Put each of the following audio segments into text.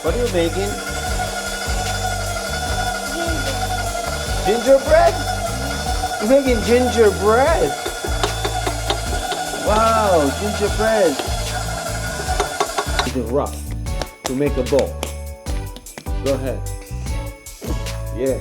What are you making? Gingerbread? You're making gingerbread. Wow, gingerbread. It's rough to make a bowl. Go ahead. Yeah.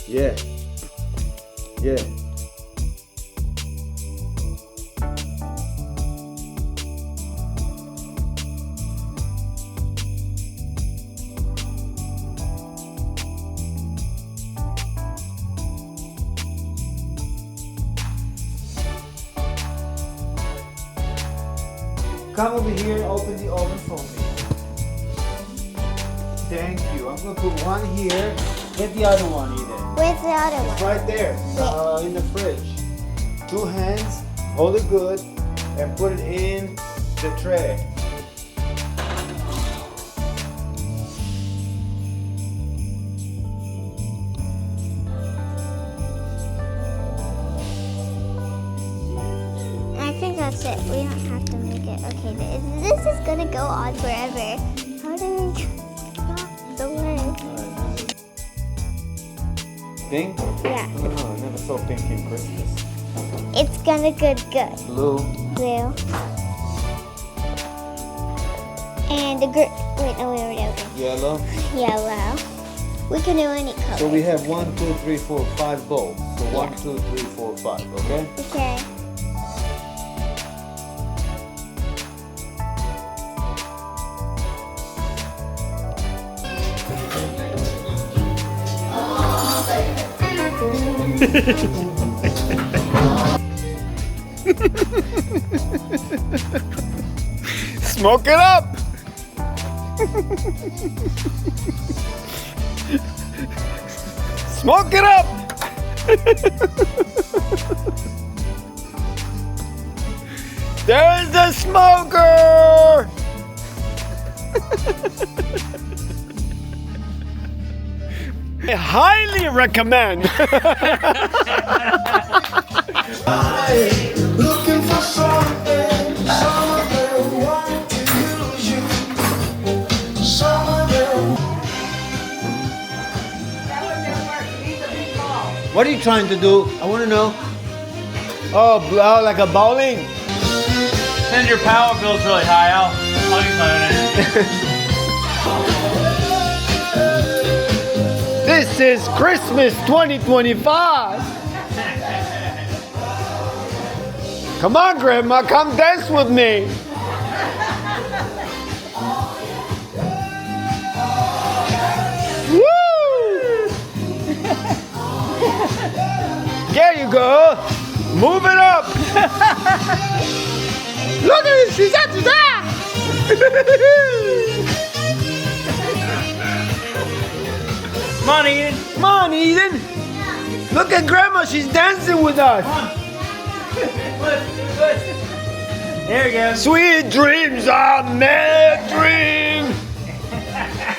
Yeah. Yeah. Come over here and open the oven for me. Thank you. I'm going to put one here. Get the other one, Eden. Where's the other It's one? right there, in the fridge. 2 hands, hold it good, and put it in the tray. I think that's it. We don't have to make it. Okay, this is gonna go on forever. How do we stop the word? Pink? Yeah. Oh, I never saw pink in Christmas. It's gonna good. Blue. Blue. And the green. Wait, no, we already opened. Yellow. Yellow. We can do any color. So we have 1, 2, 3, 4, 5 bowls. So 1, 2, 3, 4, 5, okay? Okay. Smoke it up! Smoke it up! There's the smoker! I highly recommend. Looking for something, some of them want to use you, some of them. What are you trying to do? I want to know. Oh, like a bowling? Since your power bill's really high, I'll use my own energy. This is Christmas 2025. Come on, Grandma, come dance with me. Woo! There you go. Move it up. Look at it, she's up to that. Come on, Eden. Come on, Eden. Look at Grandma, she's dancing with us. There we go. Sweet dreams are mad dreams.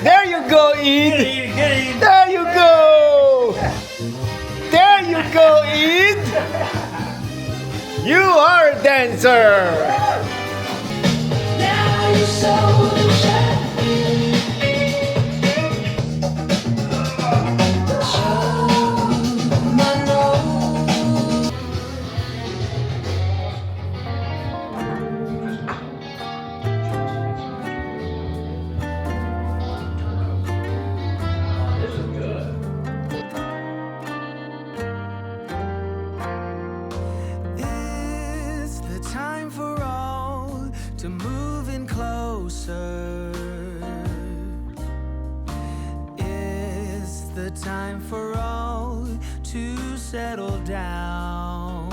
There you go, Ed. Good Eden, good Eden. There you go. There you go, Ed. You are a dancer. Now you're so shy. It's the time for all to move in closer. It's the time for all to settle down.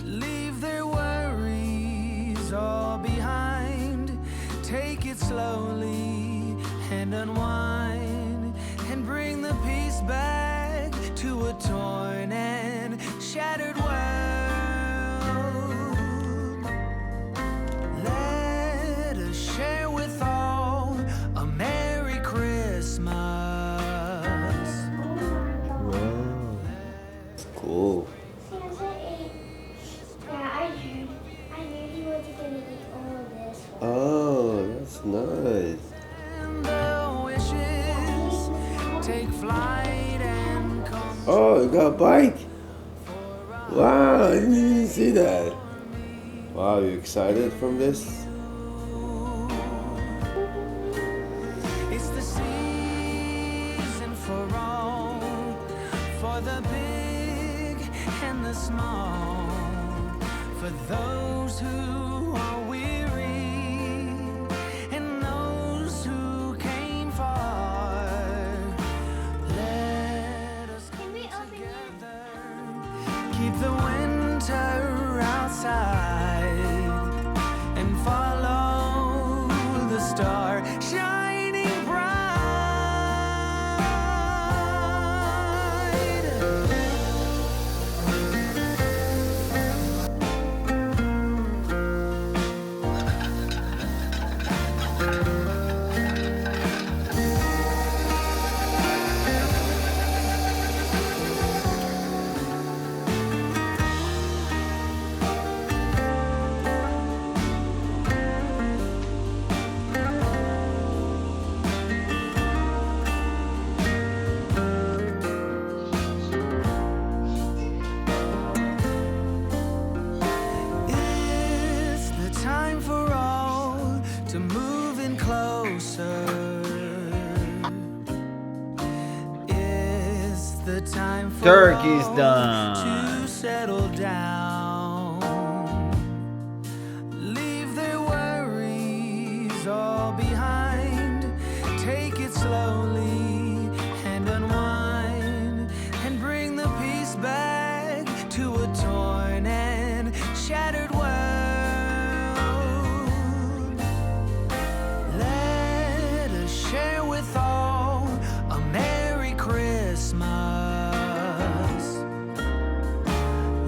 Leave their worries all behind. Take it slowly and unwind, and bring the peace back to a torn and shattered world. Let us share with all a Merry Christmas. Wow. Cool. Yeah, I heard he wasn't gonna eat all of this. Oh, that's nice. Oh, you got a bike? Wow, I didn't even see that. Wow, you excited from this? It's the season for all, for the big and the small, for those who are weary and those who came far. Let us come together, keep the winter outside and follow the star shining bright. It's the time for all to move in closer. It's the time for Turkey's all done. to settle down. Leave their worries all behind. Take it slowly and unwind and bring the peace back to a torn and shattered world. Let us share with all a Merry Christmas.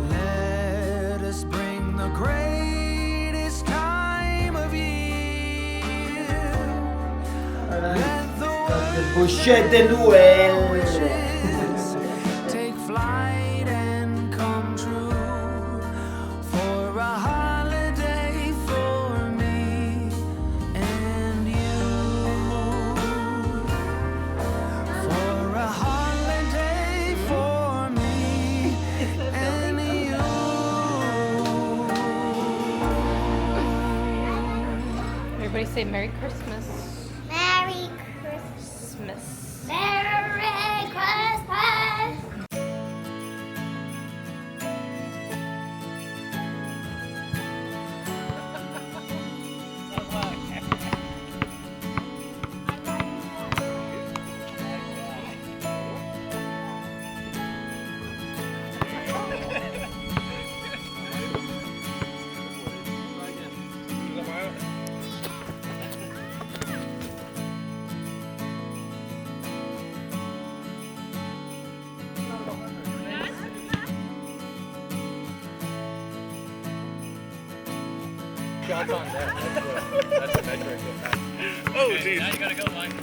Let us bring the greatest time of year. Let the Bouchette de Noël. wishes take flight and come true for a holiday for me and you. For a holiday for me and you. Everybody say Merry Christmas. Merry Christmas. Merry Christmas. Shots on that. That's a metric. Oh, geez. Now you gotta go, Mike.